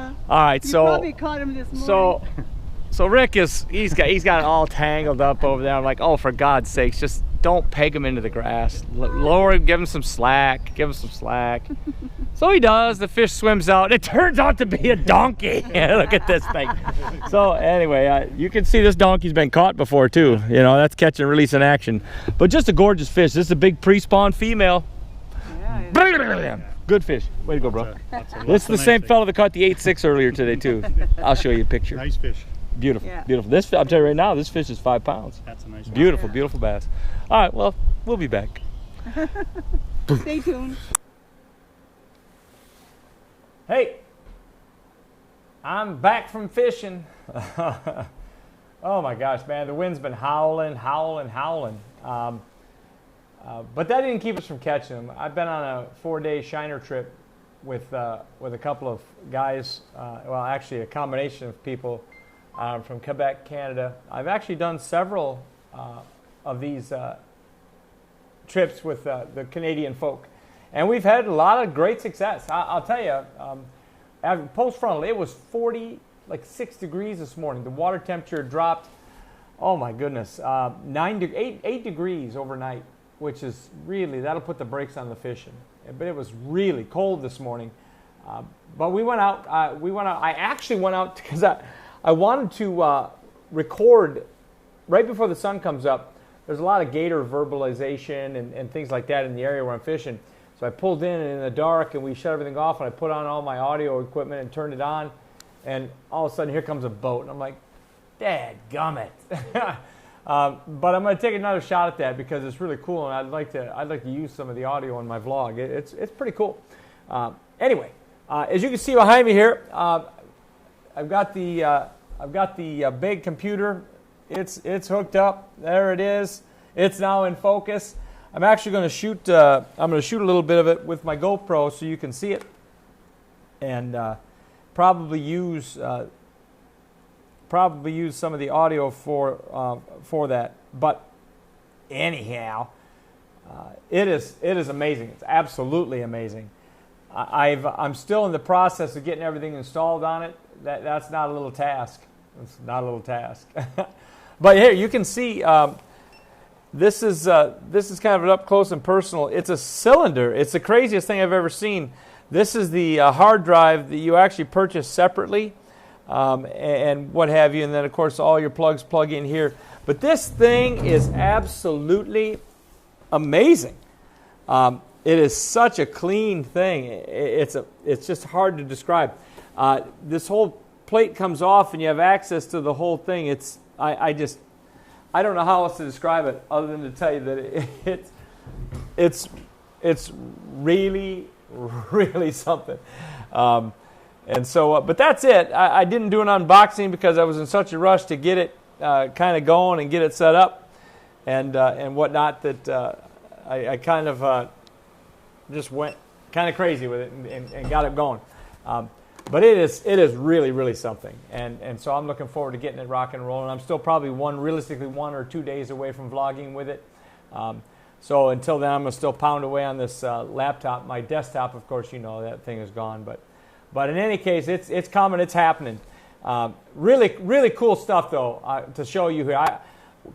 Yeah. All right, You so probably caught him this morning. so Rick he's got it all tangled up over there. I'm like, oh, for God's sakes, just don't peg him into the grass. Lower him, give him some slack. So he does. The fish swims out. It turns out to be a donkey. Look at this thing. So anyway, you can see this donkey's been caught before too. You know, that's catch and release in action. But just a gorgeous fish. This is a big pre-spawn female. Yeah, Good fish. Way to go, bro. This is the same fellow that caught the 8.6 earlier today too. I'll show you a picture. Nice fish. Beautiful, Yeah. beautiful. This, I'm telling you right now, this fish is 5 pounds. That's a nice Beautiful, Yeah. beautiful bass. All right, well, we'll be back. Stay tuned. Hey, I'm back from fishing. Oh my gosh, man, the wind's been howling. But that didn't keep us from catching them. I've been on a 4-day shiner trip with a couple of guys, well, actually a combination of people from Quebec, Canada. I've actually done several of these trips with the Canadian folk. And we've had a lot of great success. I'll tell you, post-frontal, it was 6 degrees this morning. The water temperature dropped, oh my goodness, 8 degrees overnight, which is really, that'll put the brakes on the fishing. But it was really cold this morning. But we went out. I actually went out because I wanted to record right before the sun comes up. There's a lot of gator verbalization and things like that in the area where I'm fishing. So I pulled in the dark and we shut everything off and I put on all my audio equipment and turned it on. And all of a sudden here comes a boat. And I'm like, dadgummit. But I'm going to take another shot at that because it's really cool, and I'd like to use some of the audio in my vlog. It's pretty cool. Anyway, as you can see behind me here, I've got the big computer. It's hooked up. There it is. It's now in focus. I'm actually going to shoot. I'm going to shoot a little bit of it with my GoPro so you can see it, and probably use some of the audio for that. But anyhow, it is amazing. It's absolutely amazing. I'm still in the process of getting everything installed on it. That's not a little task. It's not a little task. But here you can see. This is kind of an up close and personal. It's a cylinder. It's the craziest thing I've ever seen. This is the hard drive that you actually purchase separately. And what have you, and then of course all your plugs plug in here. But this thing is absolutely amazing. It is such a clean thing. It's just hard to describe. This whole plate comes off, and you have access to the whole thing. I don't know how else to describe it other than to tell you that it's really, really something. And so, but that's it. I didn't do an unboxing because I was in such a rush to get it kind of going and get it set up and whatnot that I kind of just went kind of crazy with it and got it going. But it is really, really something. And so I'm looking forward to getting it rock and rolling. I'm still probably realistically 1 or 2 days away from vlogging with it. So until then, I'm going to still pound away on this laptop. My desktop, of course, you know, that thing is gone. But in any case, it's coming, it's happening. Really, really cool stuff, though, to show you here. I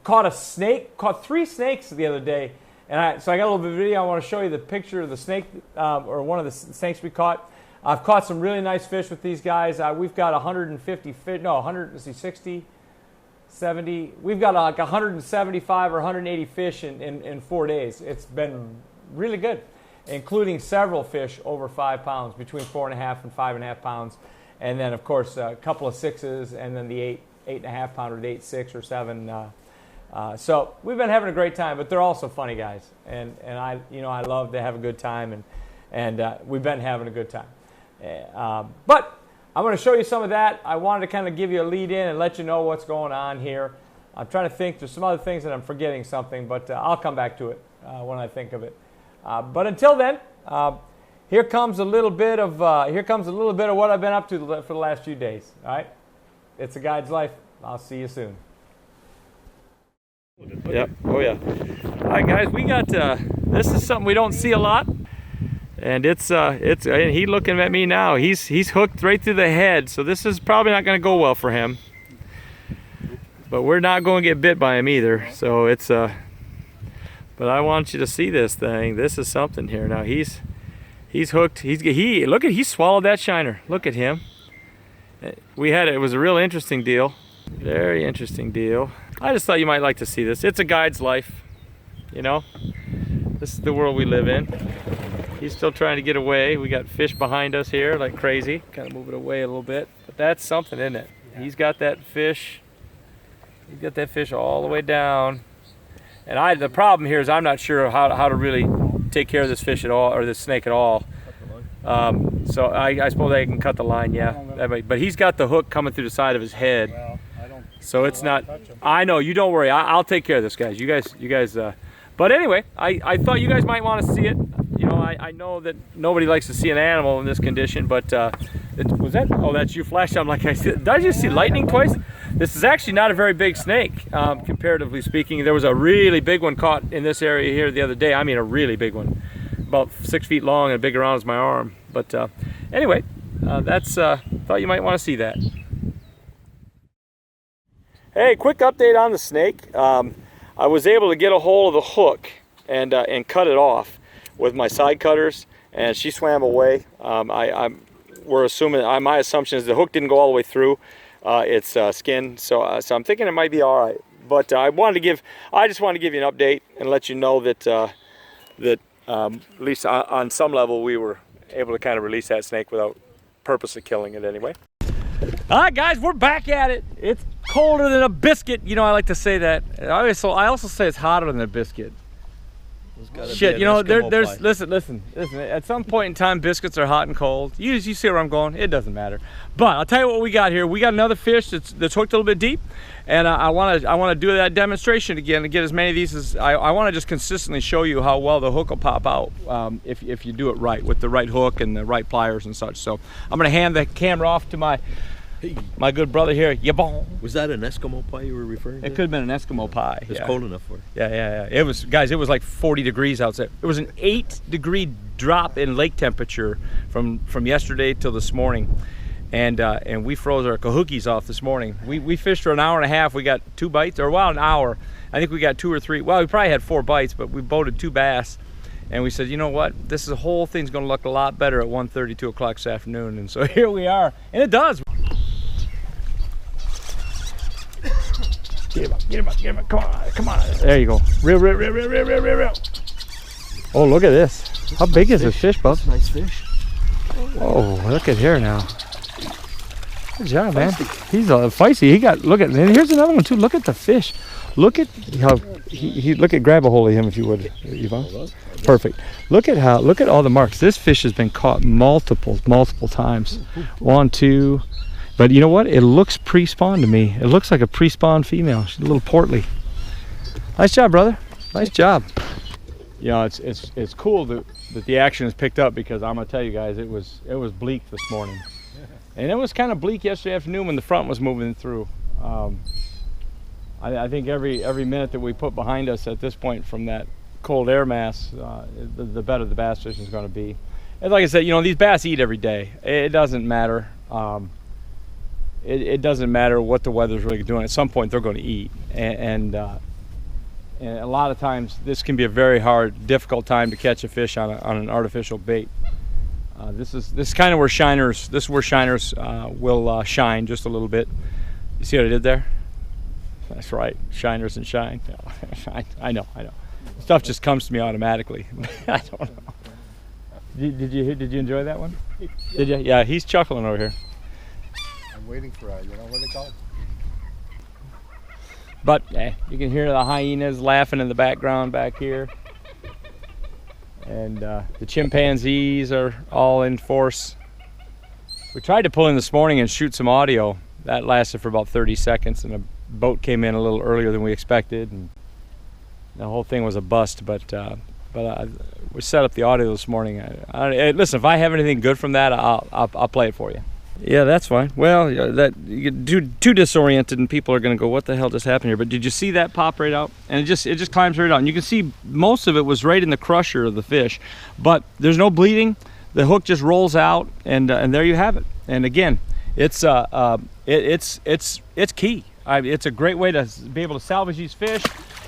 caught 3 snakes the other day. And so I got a little bit of video. I want to show you the picture of the snake, or one of the snakes we caught. I've caught some really nice fish with these guys. We've got 60, 70. We've got like 175 or 180 fish in 4 days. It's been really good, including several fish over 5 pounds, between 4.5 and 5.5 pounds. And then, of course, a couple of 6s, and then the 8.5 pounder, 8.6 or 7. So we've been having a great time, but they're also funny guys. And I love to have a good time, and we've been having a good time. But I'm going to show you some of that. I wanted to kind of give you a lead in and let you know what's going on here. I'm trying to think. There's some other things that I'm forgetting something, but I'll come back to it when I think of it. But until then, here comes a little bit of what I've been up to for the last few days. All right, it's a guide's life. I'll see you soon. Yep. Oh yeah. All right, guys. We got this is something we don't see a lot. And and he looking at me now. He's hooked right through the head, so this is probably not going to go well for him. But we're not going to get bit by him either. So it's but I want you to see this thing. This is something here. Now he's hooked. He swallowed that shiner. Look at him. It was a real interesting deal. Very interesting deal. I just thought you might like to see this. It's a guide's life, you know. This is the world we live in. He's still trying to get away. We got fish behind us here like crazy. Kind of move it away a little bit. But that's something, isn't it? He's got that fish. He's got that fish all the way down. And the problem here is I'm not sure how to really take care of this fish at all, or this snake at all. So I suppose I can cut the line, yeah. But he's got the hook coming through the side of his head. Well, I don't. So it's not. I know, you don't worry. I'll take care of this, guys. You guys. But anyway, I thought you guys might want to see it. You know, I know that nobody likes to see an animal in this condition, but was that? Oh, that's you flashed. I'm like, did I just see lightning twice? This is actually not a very big snake, comparatively speaking. There was a really big one caught in this area here the other day. I mean, a really big one, about 6 feet long and big around as my arm. But anyway, thought you might want to see that. Hey, quick update on the snake. I was able to get a hold of the hook and cut it off with my side cutters, and she swam away. We're assuming, my assumption is the hook didn't go all the way through its skin, so I'm thinking it might be all right. But I just wanted to give you an update and let you know that at least on some level we were able to kind of release that snake without purposely killing it anyway. All right, guys, we're back at it. It's colder than a biscuit. You know, I like to say that. I also say it's hotter than a biscuit. Shit, you know, there's listen. At some point in time, biscuits are hot and cold. You see where I'm going? It doesn't matter. But I'll tell you what we got here. We got another fish that's hooked a little bit deep, and I want to do that demonstration again to get as many of these as I want to just consistently show you how well the hook will pop out if you do it right with the right hook and the right pliers and such. So I'm gonna hand the camera off to my good brother here. Was that an Eskimo pie you were referring to? It could have been an Eskimo pie. It's cold enough for it. Yeah. It was, guys, it was like 40 degrees outside. It was an 8-degree drop in lake temperature from yesterday till this morning. And we froze our kahookies off this morning. We fished for an hour and a half. We got 2 bites, or well, an hour. I think we got 2 or 3. Well, we probably had 4 bites, but we boated 2 bass. And we said, you know what? The whole thing's gonna look a lot better at 1:30, 2 o'clock this afternoon. And so here we are, and it does. Get him up, come on. There you go. Reel. Oh, look at this. How big is this fish, bub? Nice fish. Oh, look at here now. Good job, man. He's feisty. And here's another one too. Look at the fish. Look at how grab a hold of him if you would, Yvonne. Perfect. Look at all the marks. This fish has been caught multiple times. 1, 2. But you know what? It looks pre-spawn to me. It looks like a pre-spawn female. She's a little portly. Nice job, brother. Nice job. You know, it's cool that the action is picked up, because I'm gonna tell you guys, it was bleak this morning, and it was kind of bleak yesterday afternoon when the front was moving through. I think every minute that we put behind us at this point from that cold air mass, the better the bass fishing is going to be. And like I said, you know, these bass eat every day. It doesn't matter. It doesn't matter what the weather's really doing. At some point, they're going to eat, and a lot of times this can be a very hard, difficult time to catch a fish on an artificial bait. This is kind of where shiners. This is where shiners will shine just a little bit. You see what I did there? That's right, shiners and shine. I know. Stuff just comes to me automatically. I don't know. Did you enjoy that one? Did you? Yeah, he's chuckling over here. I'm waiting for you know what they call it? But you can hear the hyenas laughing in the background back here, and the chimpanzees are all in force. We tried to pull in this morning and shoot some audio. That lasted for about 30 seconds, and a boat came in a little earlier than we expected, and the whole thing was a bust. But we set up the audio this morning. Listen, if I have anything good from that, I'll play it for you. Yeah, that's fine. Well, that you get too disoriented, and people are going to go, "What the hell just happened here?" But did you see that pop right out? And it just climbs right out. And you can see most of it was right in the crusher of the fish, but there's no bleeding. The hook just rolls out, and there you have it. And again, it's key. It's a great way to be able to salvage these fish.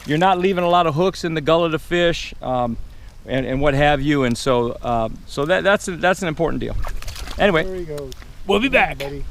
You're not leaving a lot of hooks in the gullet of fish, and what have you. And so that's an important deal. Anyway. There he goes. We'll be back. Buddy.